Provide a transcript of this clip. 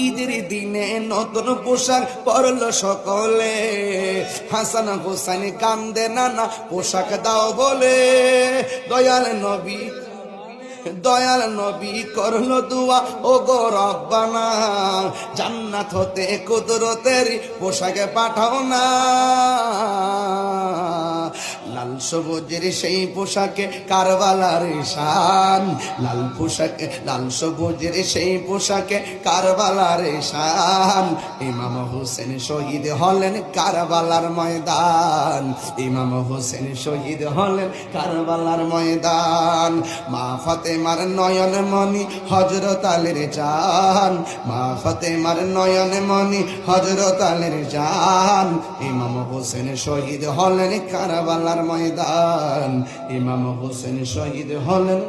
ঈদের দিনে নতুন পোশাক পরলো সকলে। হাসান হোসেন কান্দে নানা পোশাক দাও বলে। দয়াল নবী করলো দুয়া, ও গো রব্বানা জান্নাত হতে কুদরতের পোশাকে পাঠাও না। লাল সবুজের সেই পোশাকে কারবালার শান, লাল সবুজের সেই পোশাকে কারবালার শান। ইমাম হোসেন শহীদ হলেন কারবালার ময়দান, ইমাম হোসেন শহীদ হলেন কারবালার ময়দান। মা ফাতেমার নয়ন মনি হযরত আলীর জান, মা ফাতেমার নয়ন মনি হযরত আলীর জান। ইমাম হোসেন শহীদ হলেন কারবালার ময়দান, ইমাম হোসেন শহীদ হলেন